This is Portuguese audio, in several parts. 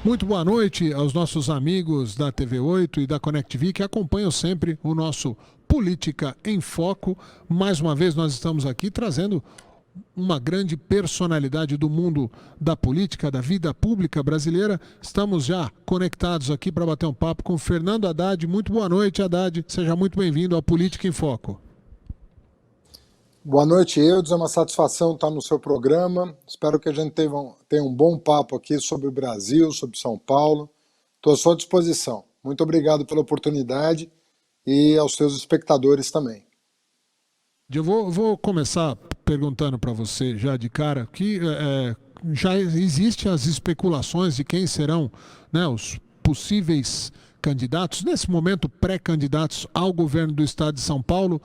Muito boa noite aos nossos amigos da TV8 e da Connect TV que acompanham sempre o nosso Política em Foco. Mais uma vez nós estamos aqui trazendo uma grande personalidade do mundo da política, da vida pública brasileira. Estamos já conectados aqui para bater um papo com Fernando Haddad. Muito boa noite, Haddad. Seja muito bem-vindo ao Política em Foco. Boa noite, Eudes. É uma satisfação estar no seu programa. Espero que a gente tenha um bom papo aqui sobre o Brasil, sobre São Paulo. Estou à sua disposição. Muito obrigado pela oportunidade e aos seus espectadores também. Eu vou começar perguntando para você já de cara que já existem as especulações de quem serão, né, os possíveis candidatos, nesse momento pré-candidatos ao governo do estado de São Paulo.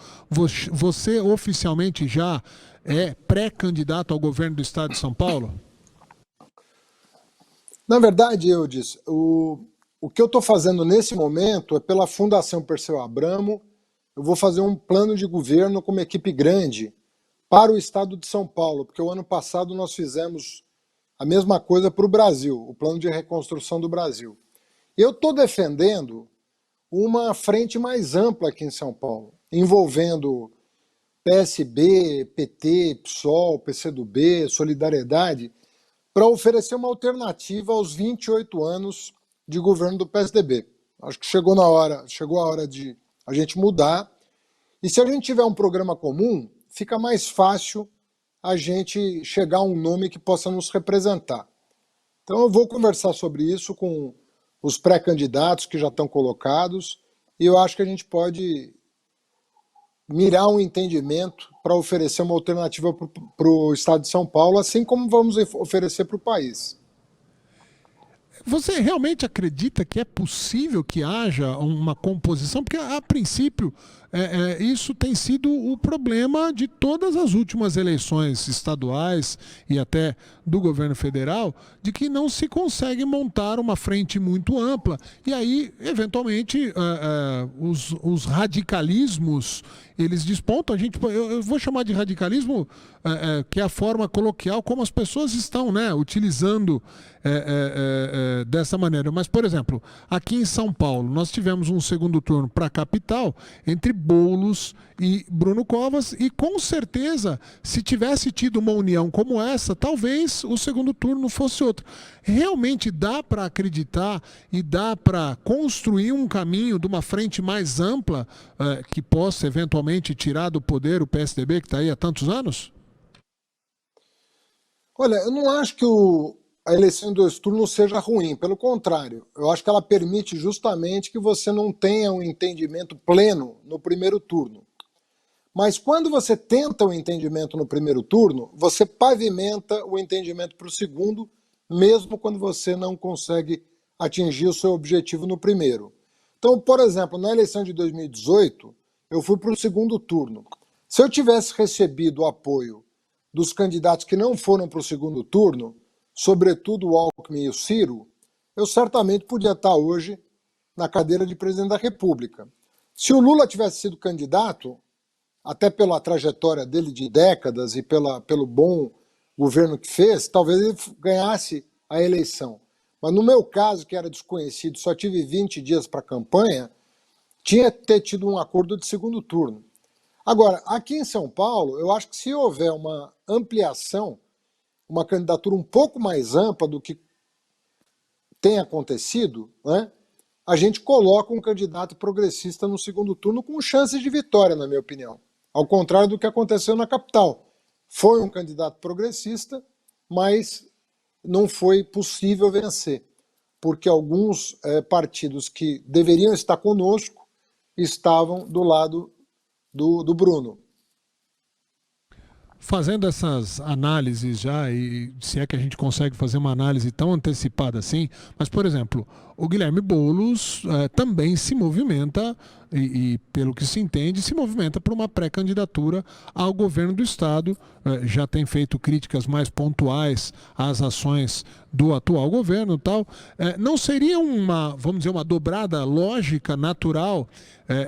Você oficialmente já é pré-candidato ao governo do estado de São Paulo? Na verdade, Eudes, o que eu estou fazendo nesse momento é pela Fundação Perseu Abramo. Eu vou fazer um plano de governo com uma equipe grande para o estado de São Paulo, porque o ano passado nós fizemos a mesma coisa para o Brasil, o plano de reconstrução do Brasil. Eu estou defendendo uma frente mais ampla aqui em São Paulo, envolvendo PSB, PT, PSOL, PCdoB, Solidariedade, para oferecer uma alternativa aos 28 anos de governo do PSDB. Acho que chegou a hora de a gente mudar. E se a gente tiver um programa comum, fica mais fácil a gente chegar a um nome que possa nos representar. Então eu vou conversar sobre isso com os pré-candidatos que já estão colocados, e eu acho que a gente pode mirar um entendimento para oferecer uma alternativa para o estado de São Paulo, assim como vamos oferecer para o país. Você realmente acredita que é possível que haja uma composição? Porque, a princípio, isso tem sido o problema de todas as últimas eleições estaduais e até do governo federal, de que não se consegue montar uma frente muito ampla. E aí, eventualmente, os radicalismos, eles despontam. Eu vou chamar de radicalismo, que é a forma coloquial como as pessoas estão, né, utilizando dessa maneira. Mas, por exemplo, aqui em São Paulo, nós tivemos um segundo turno para a capital entre Boulos e Bruno Covas, e com certeza, se tivesse tido uma união como essa, talvez o segundo turno fosse outro. Realmente dá para acreditar e dá para construir um caminho de uma frente mais ampla que possa eventualmente tirar do poder o PSDB, que está aí há tantos anos? Olha, eu não acho que a eleição em 2 turnos seja ruim, pelo contrário, eu acho que ela permite justamente que você não tenha um entendimento pleno no primeiro turno. Mas quando você tenta o entendimento no primeiro turno, você pavimenta o entendimento para o segundo, mesmo quando você não consegue atingir o seu objetivo no primeiro. Então, por exemplo, na eleição de 2018, eu fui para o segundo turno. Se eu tivesse recebido o apoio dos candidatos que não foram para o segundo turno, sobretudo o Alckmin e o Ciro, eu certamente podia estar hoje na cadeira de presidente da República. Se o Lula tivesse sido candidato, até pela trajetória dele de décadas e pelo bom governo que fez, talvez ele ganhasse a eleição. Mas no meu caso, que era desconhecido, só tive 20 dias para a campanha, tinha que ter tido um acordo de segundo turno. Agora, aqui em São Paulo, eu acho que se houver uma ampliação, uma candidatura um pouco mais ampla do que tem acontecido, né, a gente coloca um candidato progressista no segundo turno com chances de vitória, na minha opinião. Ao contrário do que aconteceu na capital. Foi um candidato progressista, mas não foi possível vencer, porque alguns partidos que deveriam estar conosco estavam do lado do Bruno. Fazendo essas análises já, e se é que a gente consegue fazer uma análise tão antecipada assim, mas, por exemplo, o Guilherme Boulos também se movimenta, e pelo que se entende, se movimenta para uma pré-candidatura ao governo do Estado, já tem feito críticas mais pontuais às ações do atual governo e tal. Não seria vamos dizer, uma dobrada lógica, natural,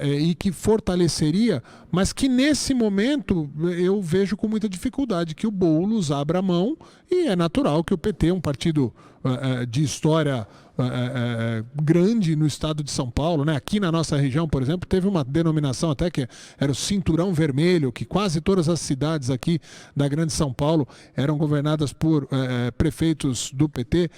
e que fortaleceria, mas que nesse momento eu vejo com muita dificuldade que o Boulos abra mão, e é natural que o PT, um partido de história grande no estado de São Paulo, né? Aqui na nossa região, por exemplo, teve uma denominação até que era o Cinturão Vermelho, que quase todas as cidades aqui da Grande São Paulo eram governadas por prefeitos do PT.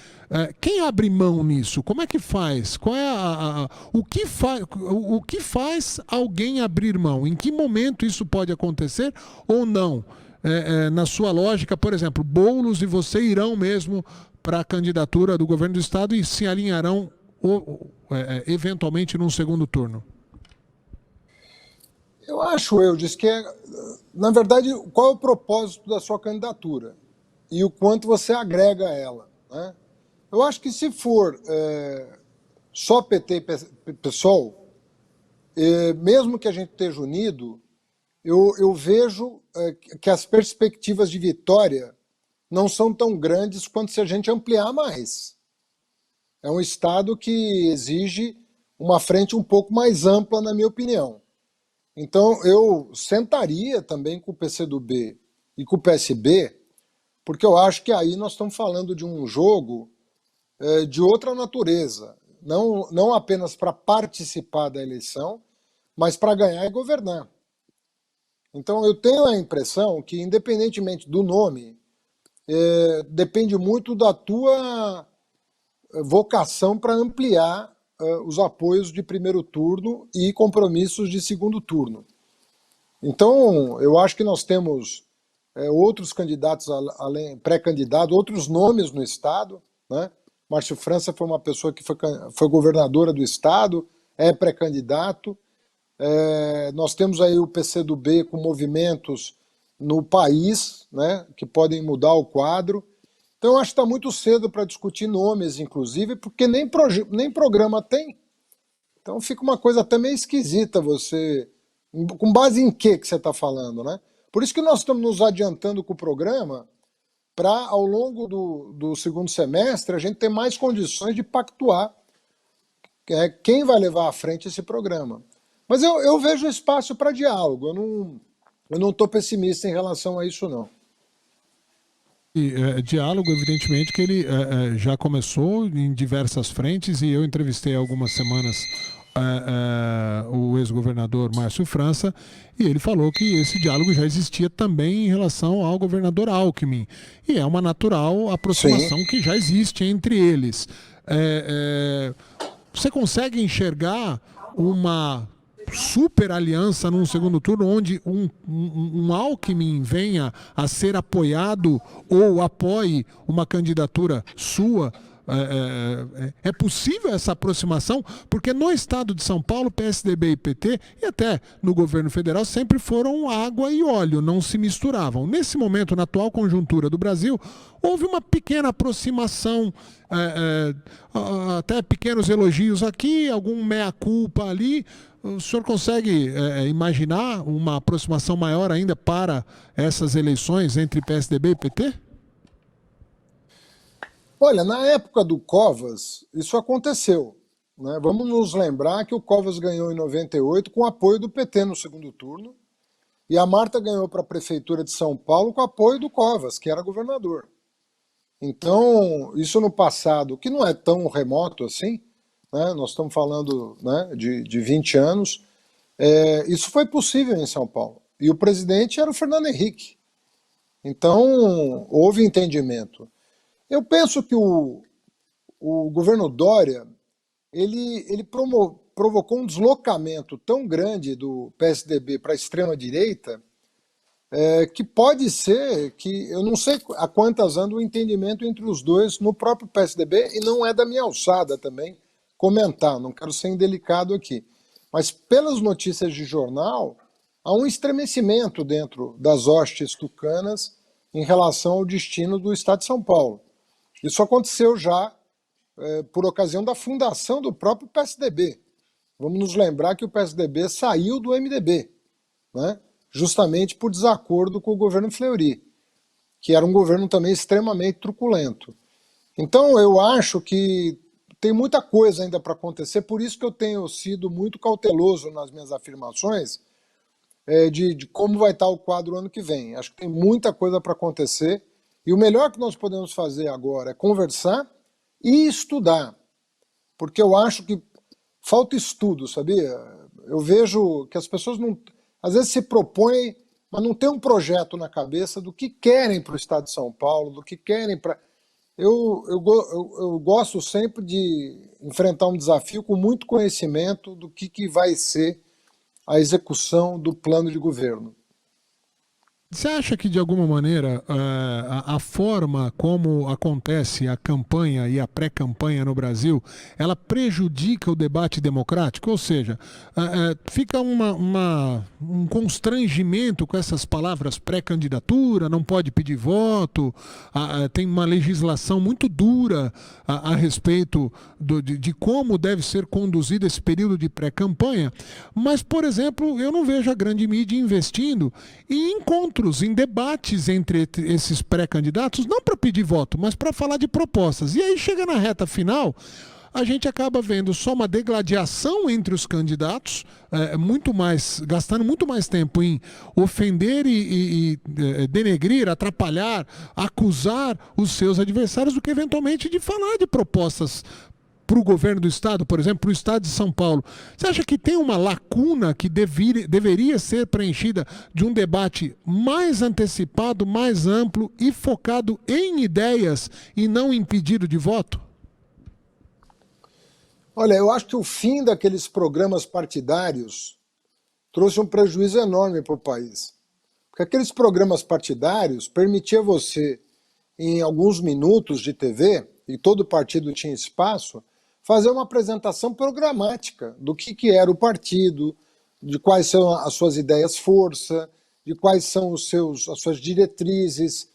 Quem abre mão nisso? Como é que faz? Qual é o que faz alguém abrir mão? Em que momento isso pode acontecer ou não? Na sua lógica, por exemplo, Boulos e você irão mesmo para a candidatura do governo do estado e se alinharão eventualmente num segundo turno? Eu acho, Eudes, que na verdade, qual é o propósito da sua candidatura e o quanto você agrega a ela, né? Eu acho que se for só PT e PSOL, mesmo que a gente esteja unido, eu vejo que as perspectivas de vitória não são tão grandes quanto se a gente ampliar mais. É um Estado que exige uma frente um pouco mais ampla, na minha opinião. Então, eu sentaria também com o PCdoB e com o PSB, porque eu acho que aí nós estamos falando de um jogo de outra natureza, não apenas para participar da eleição, mas para ganhar e governar. Então, eu tenho a impressão que, independentemente do nome, depende muito da tua vocação para ampliar os apoios de primeiro turno e compromissos de segundo turno. Então, eu acho que nós temos outros candidatos, pré-candidatos, outros nomes no Estado, né? Márcio França foi uma pessoa que foi governadora do Estado, é pré-candidato. Nós temos aí o PCdoB com movimentos no país, né, que podem mudar o quadro. Então, eu acho que está muito cedo para discutir nomes, inclusive, porque nem programa tem. Então, fica uma coisa até meio esquisita você... Com base em que você está falando, né? Por isso que nós estamos nos adiantando com o programa para, ao longo do segundo semestre, a gente ter mais condições de pactuar quem vai levar à frente esse programa. Mas eu vejo espaço para diálogo. Eu não estou pessimista em relação a isso, não. Diálogo, evidentemente, que ele já começou em diversas frentes e eu entrevistei há algumas semanas o ex-governador Márcio França e ele falou que esse diálogo já existia também em relação ao governador Alckmin e é uma natural aproximação que já existe entre eles. Você consegue enxergar uma super aliança num segundo turno onde um Alckmin venha a ser apoiado ou apoie uma candidatura sua? É possível essa aproximação? Porque no estado de São Paulo, PSDB e PT, e até no governo federal, sempre foram água e óleo, não se misturavam. Nesse momento, na atual conjuntura do Brasil, houve uma pequena aproximação, até pequenos elogios aqui, algum meia-culpa ali. O senhor consegue imaginar uma aproximação maior ainda para essas eleições entre PSDB e PT? Olha, na época do Covas, isso aconteceu, né? Vamos nos lembrar que o Covas ganhou em 98 com apoio do PT no segundo turno e a Marta ganhou para a Prefeitura de São Paulo com apoio do Covas, que era governador. Então, isso no passado, que não é tão remoto assim, né? Nós estamos falando, né, de 20 anos, isso foi possível em São Paulo. E o presidente era o Fernando Henrique. Então, houve entendimento. Eu penso que o governo Dória ele provocou um deslocamento tão grande do PSDB para a extrema-direita que pode ser que, eu não sei a quantas anda o entendimento entre os dois no próprio PSDB, e não é da minha alçada também comentar, não quero ser indelicado aqui. Mas pelas notícias de jornal, há um estremecimento dentro das hostes tucanas em relação ao destino do Estado de São Paulo. Isso aconteceu já por ocasião da fundação do próprio PSDB. Vamos nos lembrar que o PSDB saiu do MDB, né? Justamente por desacordo com o governo Fleury, que era um governo também extremamente truculento. Então eu acho que tem muita coisa ainda para acontecer, por isso que eu tenho sido muito cauteloso nas minhas afirmações de como vai estar o quadro ano que vem. Acho que tem muita coisa para acontecer, e o melhor que nós podemos fazer agora é conversar e estudar. porque eu acho que falta estudo, sabia? Eu vejo que as pessoas não, às vezes se propõem, mas não tem um projeto na cabeça do que querem para o estado de São Paulo, do que querem para... Eu gosto sempre de enfrentar um desafio com muito conhecimento do que vai ser a execução do plano de governo. Você acha que, de alguma maneira, a forma como acontece a campanha e a pré-campanha no Brasil, ela prejudica o debate democrático? Ou seja, fica um constrangimento com essas palavras pré-candidatura, não pode pedir voto, tem uma legislação muito dura a respeito de como deve ser conduzido esse período de pré-campanha, mas, por exemplo, eu não vejo a grande mídia investindo em encontros, em debates entre esses pré-candidatos, não para pedir voto, mas para falar de propostas. E aí chega na reta final, a gente acaba vendo só uma degladiação entre os candidatos, gastando muito mais tempo em ofender e denegrir, atrapalhar, acusar os seus adversários do que eventualmente de falar de propostas para o governo do estado, por exemplo, para o estado de São Paulo. Você acha que tem uma lacuna que deveria ser preenchida de um debate mais antecipado, mais amplo e focado em ideias e não em pedido de voto? Olha, eu acho que o fim daqueles programas partidários trouxe um prejuízo enorme para o país. Porque aqueles programas partidários permitiam você, em alguns minutos de TV, e todo partido tinha espaço, fazer uma apresentação programática do que era o partido, de quais são as suas ideias-força, de quais são as suas diretrizes,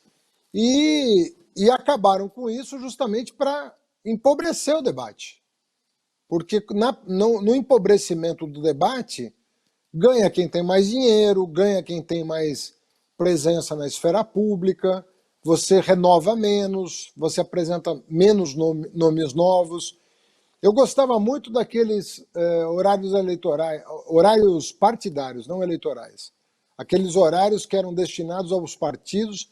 e acabaram com isso justamente para empobrecer o debate. Porque no empobrecimento do debate, ganha quem tem mais dinheiro, ganha quem tem mais presença na esfera pública, você renova menos, você apresenta menos nomes novos. Eu gostava muito daqueles horários eleitorais, horários partidários, não eleitorais. Aqueles horários que eram destinados aos partidos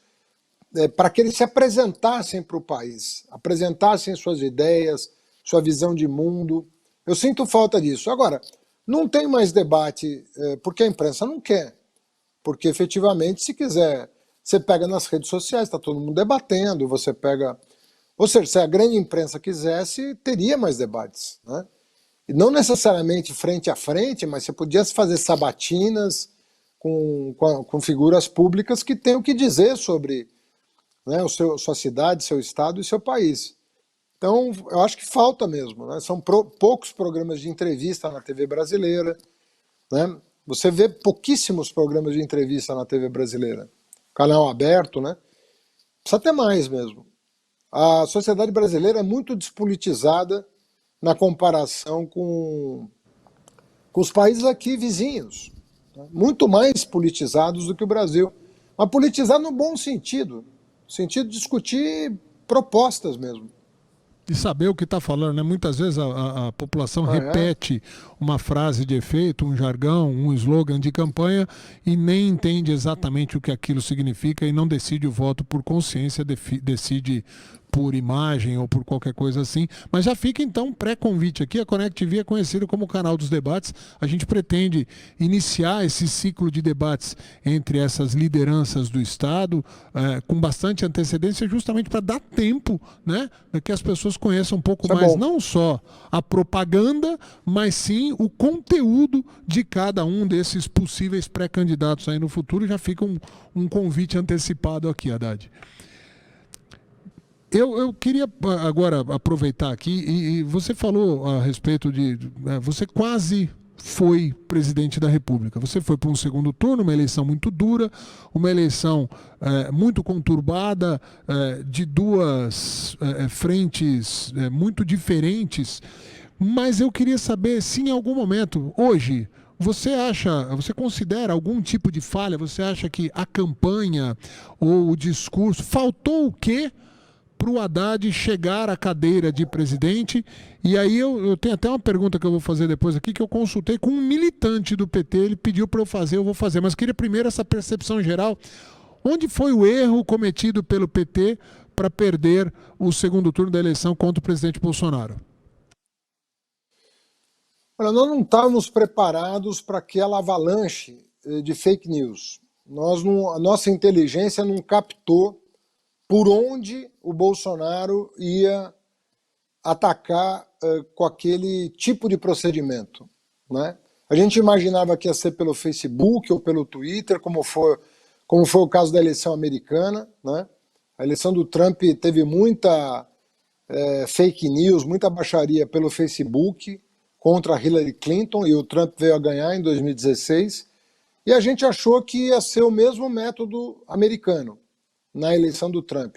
para que eles se apresentassem para o país, apresentassem suas ideias, sua visão de mundo. Eu sinto falta disso. Agora, não tem mais debate porque a imprensa não quer. Porque, efetivamente, se quiser, você pega nas redes sociais, está todo mundo debatendo, você pega... Ou seja, se a grande imprensa quisesse, teria mais debates, né? E não necessariamente frente a frente, mas você podia fazer sabatinas com figuras públicas que têm o que dizer sobre, né, sua cidade, seu estado e seu país. Então, eu acho que falta mesmo, né? São poucos programas de entrevista na TV brasileira, né? Você vê pouquíssimos programas de entrevista na TV brasileira. Canal aberto, né? Precisa ter mais mesmo. A sociedade brasileira é muito despolitizada na comparação com os países aqui vizinhos, né? Muito mais politizados do que o Brasil. Mas politizado no bom sentido, no sentido de discutir propostas mesmo. De saber o que está falando, né? Muitas vezes a população repete uma frase de efeito, um jargão, um slogan de campanha e nem entende exatamente o que aquilo significa e não decide o voto por consciência, decide por imagem ou por qualquer coisa assim. Mas já fica então um pré-convite aqui. A Connect TV é conhecida como o canal dos debates. A gente pretende iniciar esse ciclo de debates entre essas lideranças do Estado com bastante antecedência, justamente para dar tempo, né, que as pessoas conheçam um pouco mais, não só a propaganda, mas sim o conteúdo de cada um desses possíveis pré-candidatos aí no futuro. Já fica um convite antecipado aqui, Haddad. Eu queria agora aproveitar aqui, e você falou a respeito de... Você quase foi presidente da República. Você foi para um segundo turno, uma eleição muito dura, uma eleição muito conturbada, de duas frentes muito diferentes, mas eu queria saber se em algum momento, hoje, você considera algum tipo de falha? Você acha que a campanha ou o discurso, faltou o quê para o Haddad chegar à cadeira de presidente? E aí eu tenho até uma pergunta que eu vou fazer depois aqui, que eu consultei com um militante do PT, ele pediu para eu vou fazer, mas queria primeiro essa percepção geral. Onde foi o erro cometido pelo PT para perder o segundo turno da eleição contra o presidente Bolsonaro? Olha, nós não estávamos preparados para aquela avalanche de fake news. A nossa inteligência não captou por onde o Bolsonaro ia atacar com aquele tipo de procedimento, né? A gente imaginava que ia ser pelo Facebook ou pelo Twitter, como foi o caso da eleição americana, né? A eleição do Trump teve muita fake news, muita baixaria pelo Facebook contra a Hillary Clinton, e o Trump veio a ganhar em 2016, e a gente achou que ia ser o mesmo método americano na eleição do Trump,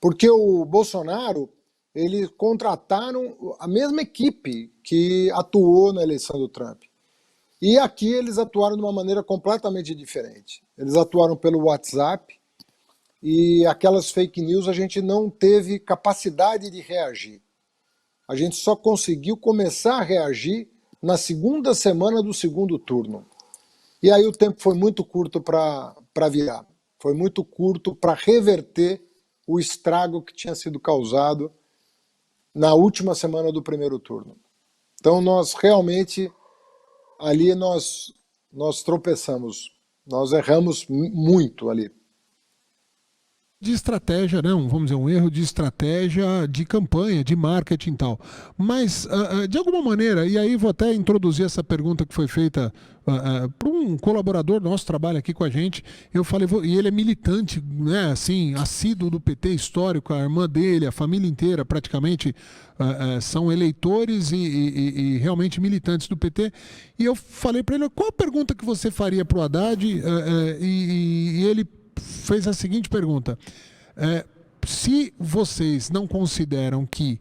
porque o Bolsonaro, eles contrataram a mesma equipe que atuou na eleição do Trump. E aqui eles atuaram de uma maneira completamente diferente. Eles atuaram pelo WhatsApp, e aquelas fake news a gente não teve capacidade de reagir. A gente só conseguiu começar a reagir na segunda semana do segundo turno. E aí o tempo foi muito curto para virar. Foi muito curto para reverter o estrago que tinha sido causado na última semana do primeiro turno. Então nós realmente, ali nós tropeçamos, nós erramos muito ali. De estratégia, né? Vamos dizer, um erro de estratégia de campanha, de marketing e tal. Mas, de alguma maneira, e aí vou até introduzir essa pergunta que foi feita por um colaborador nosso, trabalha aqui com a gente, eu falei, e ele é militante, né, assim, assíduo do PT histórico, a irmã dele, a família inteira, praticamente, são eleitores e realmente militantes do PT, e eu falei para ele, qual a pergunta que você faria para o Haddad? E ele fez a seguinte pergunta: se vocês não consideram que,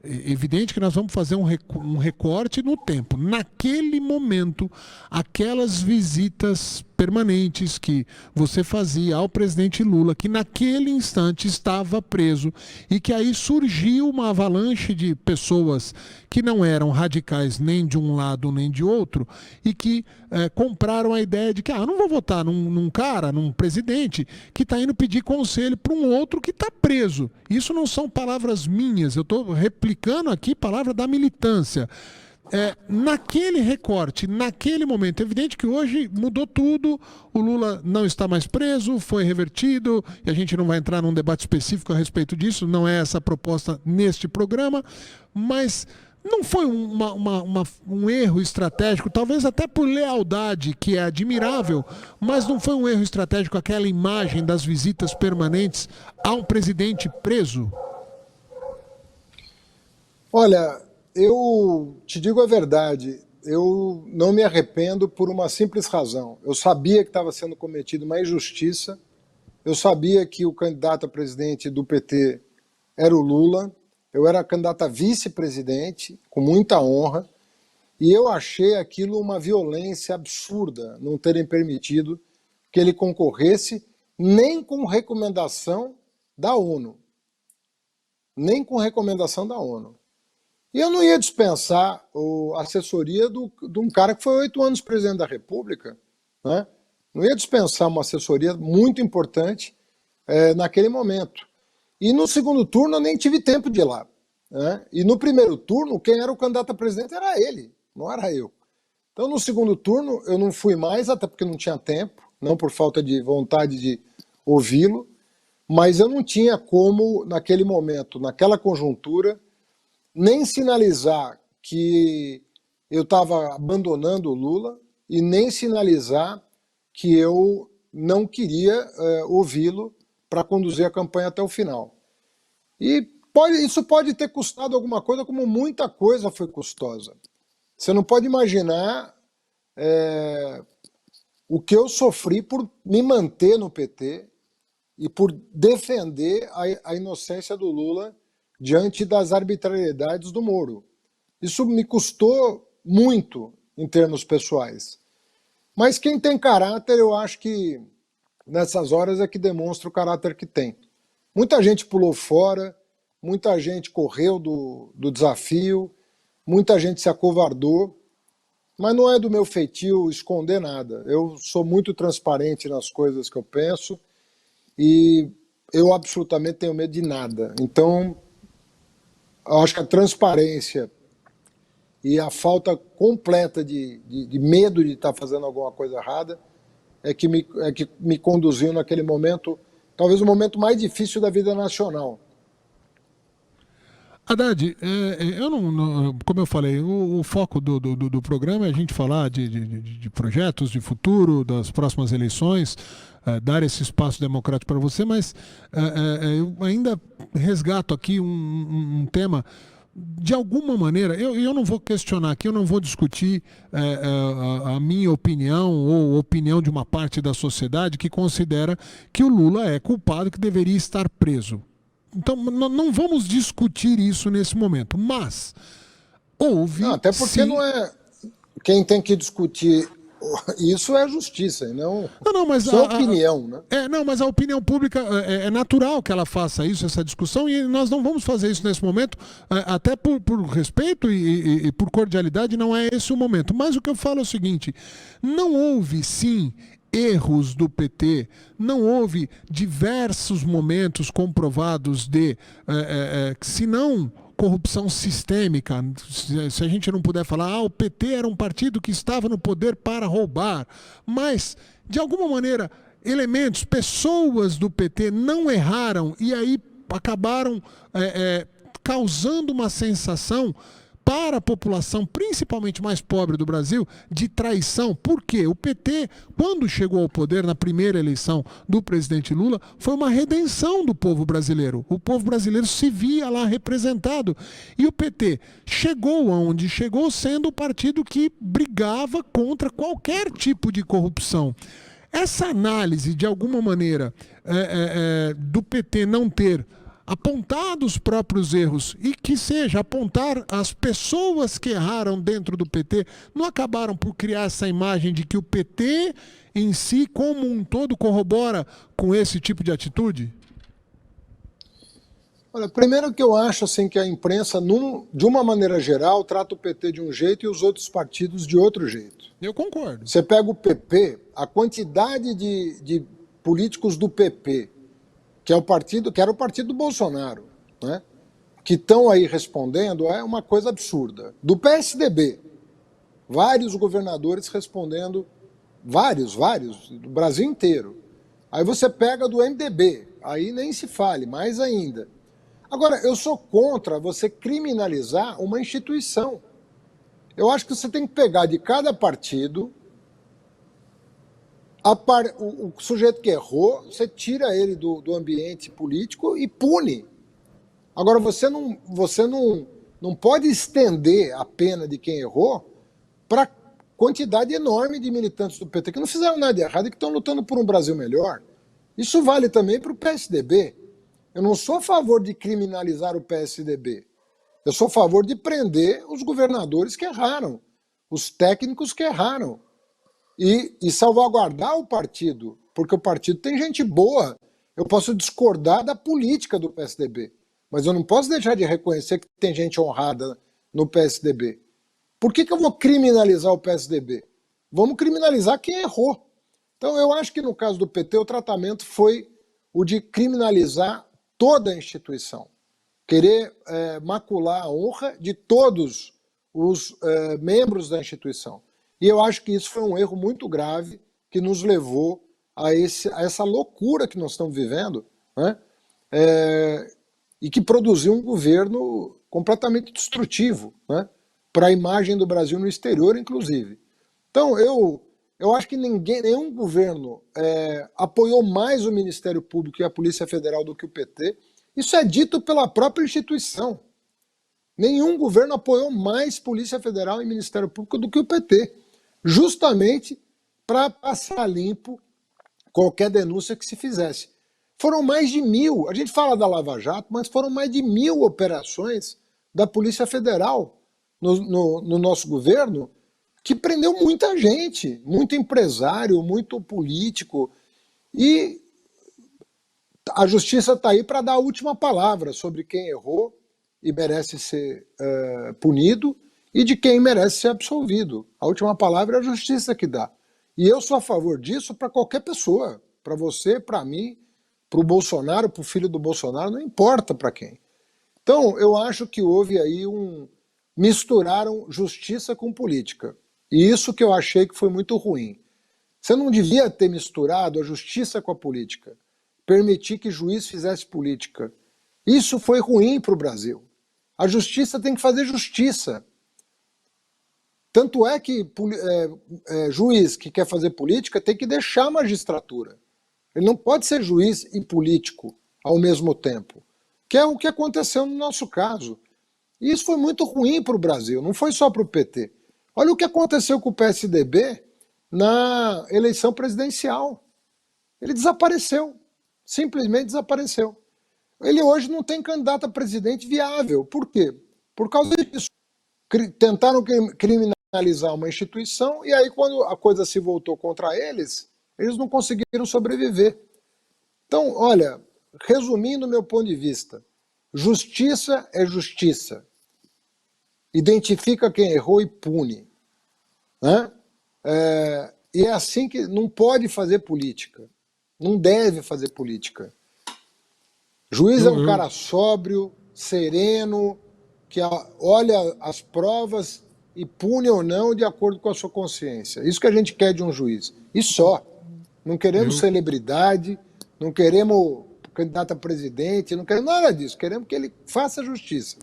evidente que nós vamos fazer um recorte no tempo, naquele momento, aquelas visitas permanentes que você fazia ao presidente Lula, que naquele instante estava preso, e que aí surgiu uma avalanche de pessoas que não eram radicais nem de um lado nem de outro, e que compraram a ideia de que eu não vou votar num cara, num presidente que está indo pedir conselho para um outro que está preso. Isso não são palavras minhas, eu estou replicando aqui palavra da militância. Naquele recorte, naquele momento, é evidente que hoje mudou tudo, o Lula não está mais preso, foi revertido, e a gente não vai entrar num debate específico a respeito disso, não é essa a proposta neste programa, mas não foi um erro estratégico, talvez até por lealdade, que é admirável, mas não foi um erro estratégico aquela imagem das visitas permanentes a um presidente preso? Olha, eu te digo a verdade, eu não me arrependo por uma simples razão. Eu sabia que estava sendo cometida uma injustiça, eu sabia que o candidato a presidente do PT era o Lula, eu era candidato a vice-presidente, com muita honra, e eu achei aquilo uma violência absurda, não terem permitido que ele concorresse, nem com recomendação da ONU. Nem com recomendação da ONU. E eu não ia dispensar a assessoria de um cara que foi 8 anos presidente da República, né? Não ia dispensar uma assessoria muito importante naquele momento. E no segundo turno eu nem tive tempo de ir lá, né? E no primeiro turno, quem era o candidato a presidente era ele, não era eu. Então no segundo turno eu não fui mais, até porque não tinha tempo, não por falta de vontade de ouvi-lo, mas eu não tinha como, naquele momento, naquela conjuntura, nem sinalizar que eu estava abandonando o Lula e nem sinalizar que eu não queria ouvi-lo para conduzir a campanha até o final. E isso pode ter custado alguma coisa, como muita coisa foi custosa. Você não pode imaginar o que eu sofri por me manter no PT e por defender a inocência do Lula diante das arbitrariedades do Moro. Isso me custou muito em termos pessoais. Mas quem tem caráter, eu acho que nessas horas é que demonstra o caráter que tem. Muita gente pulou fora, muita gente correu do desafio, muita gente se acovardou, mas não é do meu feitio esconder nada. Eu sou muito transparente nas coisas que eu penso e eu absolutamente tenho medo de nada. Então, eu acho que a transparência e a falta completa de medo de estar fazendo alguma coisa errada é que me conduziu naquele momento, talvez o momento mais difícil da vida nacional. Haddad, eu como eu falei, o foco do programa é a gente falar de projetos de futuro, das próximas eleições, dar esse espaço democrático para você, mas eu ainda resgato aqui um tema. De alguma maneira, eu não vou questionar aqui, eu não vou discutir a minha opinião ou a opinião de uma parte da sociedade que considera que o Lula é culpado, que deveria estar preso. Então, não vamos discutir isso nesse momento, mas houve. Não, até porque sim, não é. Quem tem que discutir isso é a justiça, e não mas só opinião, né? mas a opinião pública é natural que ela faça isso, essa discussão, e nós não vamos fazer isso nesse momento, até por respeito e por cordialidade, não é esse o momento. Mas o que eu falo é o seguinte: não houve, sim, erros do PT, não houve diversos momentos comprovados de, se não corrupção sistêmica, se a gente não puder falar, o PT era um partido que estava no poder para roubar, mas, de alguma maneira, elementos, pessoas do PT não erraram e aí acabaram causando uma sensação para a população, principalmente mais pobre do Brasil, de traição. Por quê? O PT, quando chegou ao poder na primeira eleição do presidente Lula, foi uma redenção do povo brasileiro. O povo brasileiro se via lá representado. E o PT chegou aonde chegou, sendo o partido que brigava contra qualquer tipo de corrupção. Essa análise, de alguma maneira, do PT não ter apontar os próprios erros e que seja apontar as pessoas que erraram dentro do PT, não acabaram por criar essa imagem de que o PT em si, como um todo, corrobora com esse tipo de atitude? Olha, primeiro que eu acho assim, que a imprensa, de uma maneira geral, trata o PT de um jeito e os outros partidos de outro jeito. Eu concordo. Você pega o PP, a quantidade de políticos do PP, que era o partido do Bolsonaro, né, que estão aí respondendo, é uma coisa absurda. Do PSDB, vários governadores respondendo, vários, do Brasil inteiro. Aí você pega do MDB, aí nem se fale, mais ainda. Agora, eu sou contra você criminalizar uma instituição. Eu acho que você tem que pegar de cada partido o sujeito que errou, você tira ele do ambiente político e pune. Agora, você não pode estender a pena de quem errou para a quantidade enorme de militantes do PT que não fizeram nada de errado e que estão lutando por um Brasil melhor. Isso vale também para o PSDB. Eu não sou a favor de criminalizar o PSDB. Eu sou a favor de prender os governadores que erraram, os técnicos que erraram. E salvaguardar o partido, porque o partido tem gente boa. Eu posso discordar da política do PSDB, mas eu não posso deixar de reconhecer que tem gente honrada no PSDB. Por que eu vou criminalizar o PSDB? Vamos criminalizar quem errou. Então eu acho que no caso do PT o tratamento foi o de criminalizar toda a instituição. Querer macular a honra de todos os membros da instituição. E eu acho que isso foi um erro muito grave que nos levou a essa loucura que nós estamos vivendo, né? E que produziu um governo completamente destrutivo, né? Para a imagem do Brasil no exterior, inclusive. Então, eu acho que nenhum governo apoiou mais o Ministério Público e a Polícia Federal do que o PT. Isso é dito pela própria instituição. Nenhum governo apoiou mais Polícia Federal e Ministério Público do que o PT. Justamente para passar limpo qualquer denúncia que se fizesse. Foram mais de 1.000, a gente fala da Lava Jato, mas foram mais de 1.000 operações da Polícia Federal no nosso governo, que prendeu muita gente, muito empresário, muito político, e a justiça está aí para dar a última palavra sobre quem errou e merece ser punido, e de quem merece ser absolvido. A última palavra é a justiça que dá. E eu sou a favor disso para qualquer pessoa, para você, para mim, para o Bolsonaro, para o filho do Bolsonaro, não importa para quem. Então, eu acho que houve aí misturaram justiça com política. E isso que eu achei que foi muito ruim. Você não devia ter misturado a justiça com a política, permitir que juiz fizesse política. Isso foi ruim para o Brasil. A justiça tem que fazer justiça. Tanto é que juiz que quer fazer política tem que deixar a magistratura. Ele não pode ser juiz e político ao mesmo tempo, que é o que aconteceu no nosso caso. E isso foi muito ruim para o Brasil, não foi só para o PT. Olha o que aconteceu com o PSDB na eleição presidencial. Ele desapareceu, simplesmente desapareceu. Ele hoje não tem candidato a presidente viável. Por quê? Por causa disso. Tentaram criminalizar uma instituição e aí quando a coisa se voltou contra eles, eles não conseguiram sobreviver. Então, olha, resumindo meu ponto de vista, justiça é justiça. Identifica quem errou e pune. Né? E é assim que não pode fazer política. Não deve fazer política. Juiz é um cara sóbrio, sereno, que olha as provas e pune ou não de acordo com a sua consciência. Isso que a gente quer de um juiz. E só. Não queremos celebridade, não queremos candidato a presidente, não queremos nada disso. Queremos que ele faça justiça.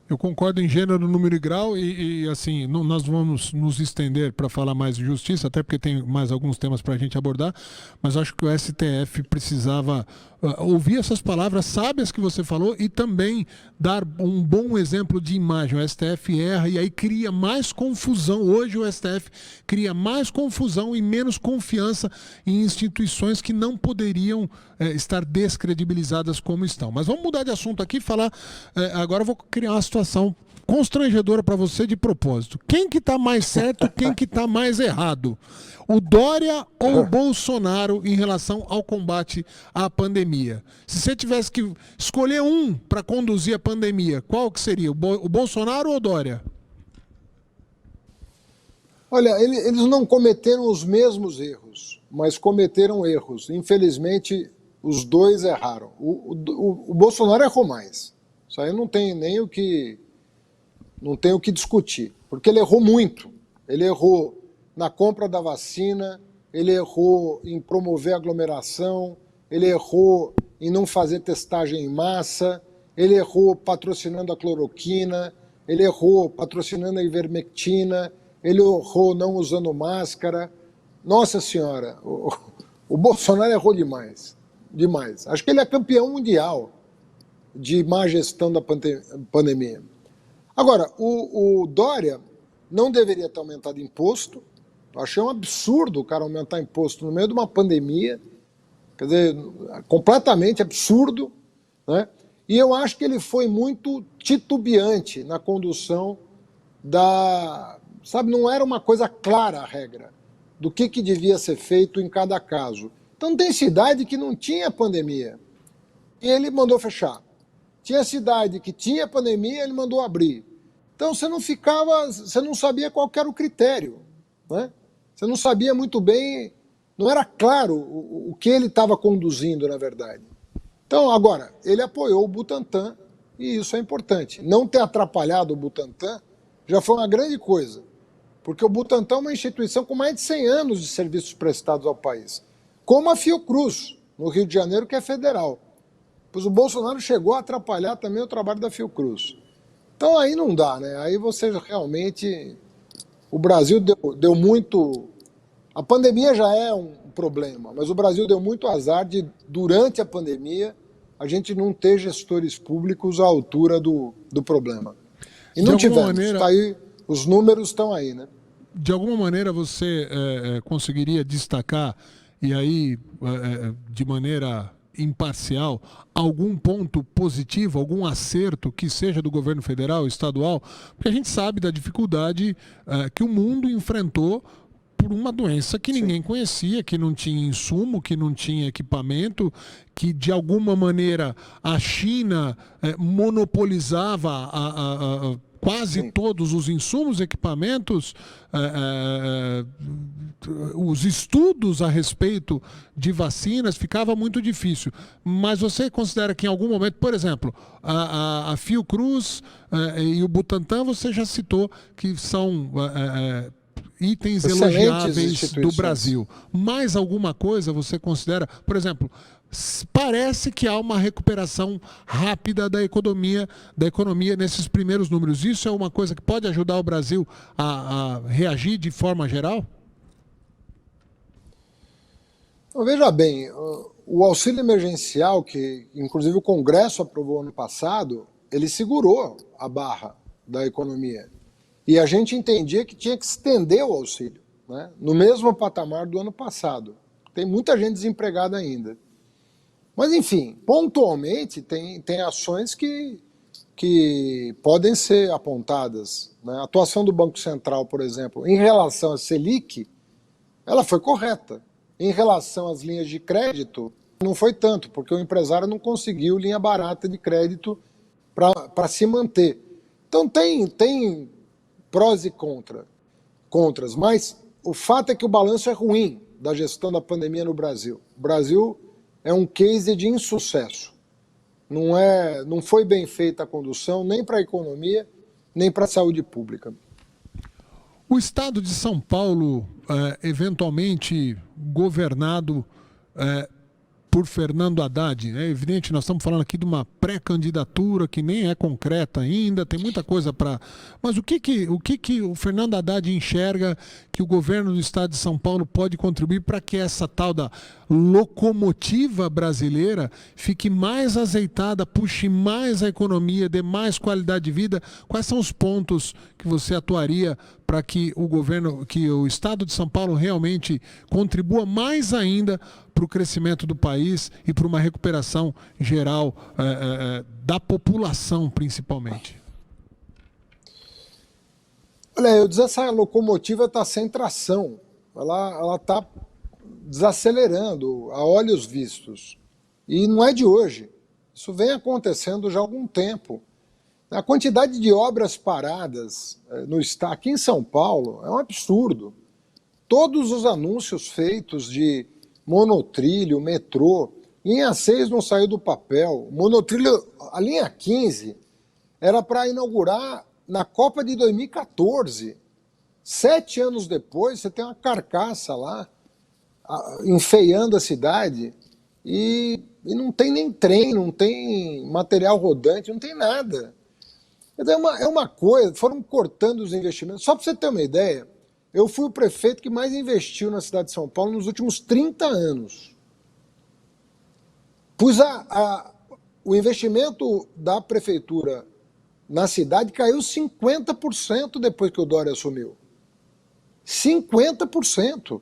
Eu concordo em gênero, número e grau e assim, nós vamos nos estender para falar mais de justiça, até porque tem mais alguns temas para a gente abordar, mas acho que o STF precisava ouvir essas palavras sábias que você falou e também dar um bom exemplo de imagem. O STF erra e aí cria mais confusão. Hoje o STF cria mais confusão e menos confiança em instituições que não poderiam estar descredibilizadas como estão. Mas vamos mudar de assunto aqui e falar, agora eu vou criar uma situação constrangedora para você de propósito. Quem que está mais certo, quem que está mais errado? O Dória ou o Bolsonaro em relação ao combate à pandemia? Se você tivesse que escolher um para conduzir a pandemia, qual que seria? O Bolsonaro ou o Dória? Olha, eles não cometeram os mesmos erros, mas cometeram erros. Infelizmente, os dois erraram. O Bolsonaro errou mais. Isso aí não tem nem o que discutir, porque ele errou muito. Ele errou na compra da vacina, ele errou em promover aglomeração, ele errou em não fazer testagem em massa, ele errou patrocinando a cloroquina, ele errou patrocinando a ivermectina, ele errou não usando máscara. Nossa Senhora, o Bolsonaro errou demais, demais. Acho que ele é campeão mundial de má gestão da pandemia. Agora, o Dória não deveria ter aumentado imposto. Eu achei um absurdo o cara aumentar imposto no meio de uma pandemia. Quer dizer, completamente absurdo, né? E eu acho que ele foi muito titubeante na condução da... Sabe, não era uma coisa clara a regra do que devia ser feito em cada caso. Então tem cidade que não tinha pandemia e ele mandou fechar. Tinha cidade que tinha pandemia, ele mandou abrir. Então você não sabia qual era o critério, né? Você não sabia muito bem, não era claro o que ele estava conduzindo, na verdade. Então, agora, ele apoiou o Butantan e isso é importante. Não ter atrapalhado o Butantan já foi uma grande coisa, porque o Butantan é uma instituição com mais de 100 anos de serviços prestados ao país, como a Fiocruz, no Rio de Janeiro, que é federal. Pois o Bolsonaro chegou a atrapalhar também o trabalho da Fiocruz. Então aí não dá, né? Aí você realmente... O Brasil deu muito... A pandemia já é um problema, mas o Brasil deu muito azar de, durante a pandemia, a gente não ter gestores públicos à altura do problema. E não tivemos. Maneira... Tá aí, os números estão aí, né? De alguma maneira você conseguiria destacar, e aí de maneira imparcial, algum ponto positivo, algum acerto que seja do governo federal, estadual? Porque a gente sabe da dificuldade que o mundo enfrentou por uma doença que ninguém conhecia, que não tinha insumo, que não tinha equipamento, que de alguma maneira a China monopolizava quase Sim. todos os insumos, equipamentos, os estudos a respeito de vacinas, ficava muito difícil. Mas você considera que em algum momento, por exemplo, a Fiocruz e o Butantan, você já citou que são itens Excelentes elogiáveis do instituições. Brasil. Mais alguma coisa você considera? Por exemplo, parece que há uma recuperação rápida da economia nesses primeiros números. Isso é uma coisa que pode ajudar o Brasil a reagir de forma geral? Então, veja bem, o auxílio emergencial, que inclusive o Congresso aprovou ano passado, ele segurou a barra da economia. E a gente entendia que tinha que estender o auxílio, né, no mesmo patamar do ano passado. Tem muita gente desempregada ainda. Mas, enfim, pontualmente tem ações que podem ser apontadas, né? A atuação do Banco Central, por exemplo, em relação à Selic, ela foi correta. Em relação às linhas de crédito, não foi tanto, porque o empresário não conseguiu linha barata de crédito para se manter. Então tem prós e contras, mas o fato é que o balanço é ruim da gestão da pandemia no Brasil. O Brasil é um case de insucesso. Não foi bem feita a condução, nem para a economia, nem para a saúde pública. O estado de São Paulo, eventualmente governado por Fernando Haddad, é evidente, nós estamos falando aqui de uma pré-candidatura que nem é concreta ainda, tem muita coisa para... Mas o que o Fernando Haddad enxerga que o governo do estado de São Paulo pode contribuir para que essa tal da locomotiva brasileira fique mais azeitada, puxe mais a economia, dê mais qualidade de vida? Quais são os pontos que você atuaria para que o governo, que o estado de São Paulo realmente contribua mais ainda para o crescimento do país e para uma recuperação geral da população, principalmente? Olha, eu disse, essa locomotiva está sem tração, ela está desacelerando a olhos vistos. E não é de hoje, isso vem acontecendo já há algum tempo. A quantidade de obras paradas aqui em São Paulo é um absurdo. Todos os anúncios feitos de monotrilho, metrô, linha 6 não saiu do papel. Monotrilho, a linha 15 era para inaugurar na Copa de 2014. 7 anos depois, você tem uma carcaça lá, enfeiando a cidade, e não tem nem trem, não tem material rodante, não tem nada. É uma coisa, foram cortando os investimentos. Só para você ter uma ideia, eu fui o prefeito que mais investiu na cidade de São Paulo nos últimos 30 anos. O investimento da prefeitura na cidade caiu 50% depois que o Dória assumiu. 50%.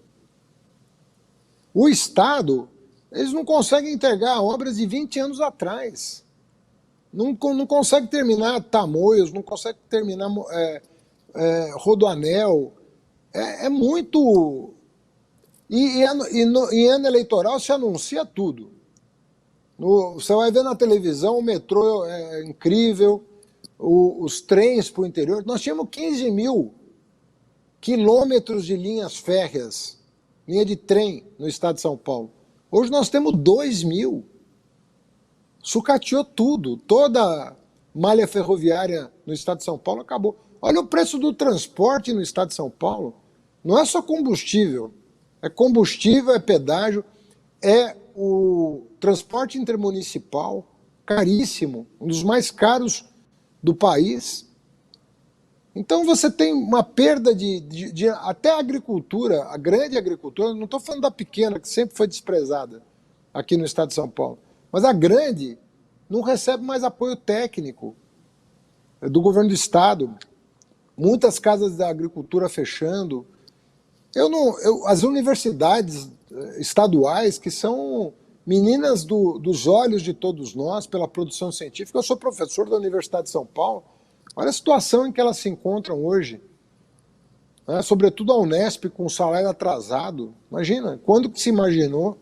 O Estado, eles não conseguem entregar obras de 20 anos atrás. Não consegue terminar Tamoios, não consegue terminar Rodoanel. É muito... em ano eleitoral se anuncia tudo. Você vai ver na televisão, o metrô é incrível, os trens para o interior. Nós tínhamos 15 mil quilômetros de linhas férreas, linha de trem no estado de São Paulo. Hoje nós temos 2 mil. Sucateou tudo, toda a malha ferroviária no estado de São Paulo acabou. Olha o preço do transporte no estado de São Paulo. Não é só combustível, é pedágio, é o transporte intermunicipal, caríssimo, um dos mais caros do país. Então você tem uma perda até a agricultura, a grande agricultura, não estou falando da pequena, que sempre foi desprezada aqui no estado de São Paulo, mas a grande não recebe mais apoio técnico do governo do estado. Muitas casas da agricultura fechando. As universidades estaduais, que são meninas dos olhos de todos nós pela produção científica, eu sou professor da Universidade de São Paulo, olha a situação em que elas se encontram hoje, né? Sobretudo a Unesp com salário atrasado. Imagina, quando que se imaginou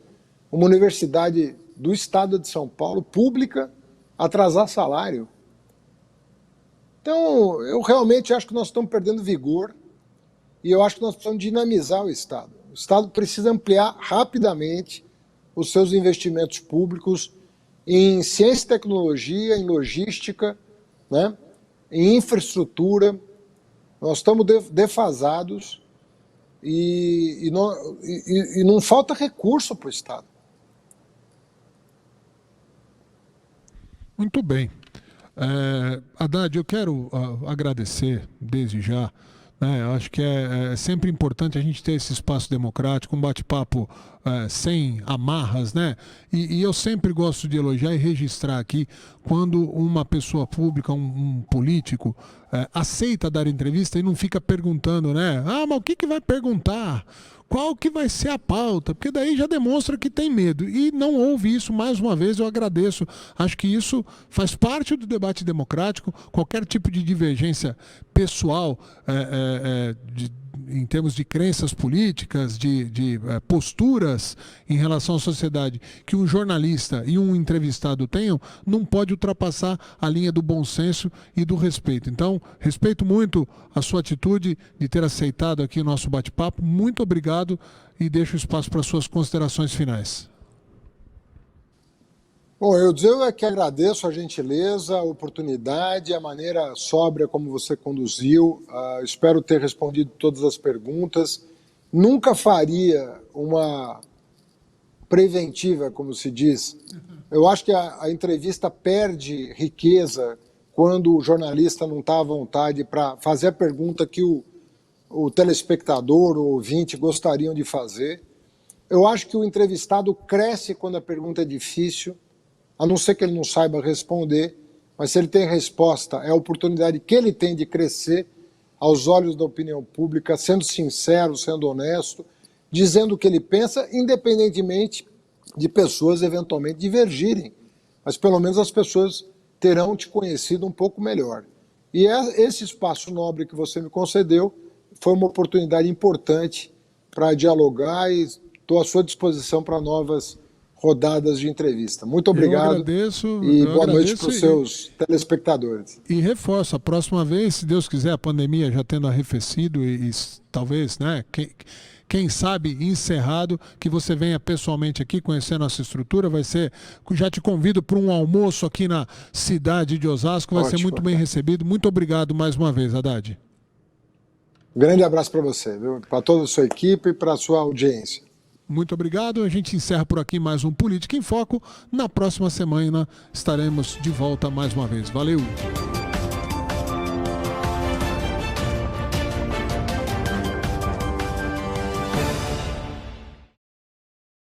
uma universidade do estado de São Paulo, pública, atrasar salário? Então, eu realmente acho que nós estamos perdendo vigor e eu acho que nós precisamos dinamizar o Estado. O Estado precisa ampliar rapidamente os seus investimentos públicos em ciência e tecnologia, em logística, né, em infraestrutura. Nós estamos defasados e não falta recurso para o Estado. Muito bem. Haddad, eu quero agradecer desde já. Né? Acho que é sempre importante a gente ter esse espaço democrático, um bate-papo sem amarras, né? E eu sempre gosto de elogiar e registrar aqui quando uma pessoa pública, um político, aceita dar entrevista e não fica perguntando, né? Ah, mas o que vai perguntar? Qual que vai ser a pauta? Porque daí já demonstra que tem medo. E não houve isso, mais uma vez, eu agradeço. Acho que isso faz parte do debate democrático. Qualquer tipo de divergência pessoal, em termos de crenças políticas, de posturas em relação à sociedade, que um jornalista e um entrevistado tenham, não pode ultrapassar a linha do bom senso e do respeito. Então, respeito muito a sua atitude de ter aceitado aqui o nosso bate-papo. Muito obrigado e deixo espaço para suas considerações finais. Bom, eu é que agradeço a gentileza, a oportunidade, a maneira sóbria como você conduziu. Espero ter respondido todas as perguntas. Nunca faria uma preventiva, como se diz. Eu acho que a entrevista perde riqueza quando o jornalista não está à vontade para fazer a pergunta que o telespectador, o ouvinte gostariam de fazer. Eu acho que o entrevistado cresce quando a pergunta é difícil, a não ser que ele não saiba responder, mas se ele tem resposta, é a oportunidade que ele tem de crescer aos olhos da opinião pública, sendo sincero, sendo honesto, dizendo o que ele pensa, independentemente de pessoas eventualmente divergirem. Mas pelo menos as pessoas terão te conhecido um pouco melhor. E esse espaço nobre que você me concedeu foi uma oportunidade importante para dialogar e estou à sua disposição para novas rodadas de entrevista. Muito obrigado. Eu agradeço, e boa noite para os seus telespectadores. E reforço, a próxima vez, se Deus quiser, a pandemia já tendo arrefecido e talvez, né, quem sabe encerrado, que você venha pessoalmente aqui conhecer a nossa estrutura. Vai ser, já te convido para um almoço aqui na cidade de Osasco, vai ser muito bem recebido. Muito obrigado mais uma vez, Haddad. Grande abraço para você, para toda a sua equipe e para a sua audiência. Muito obrigado. A gente encerra por aqui mais um Política em Foco. Na próxima semana estaremos de volta mais uma vez. Valeu!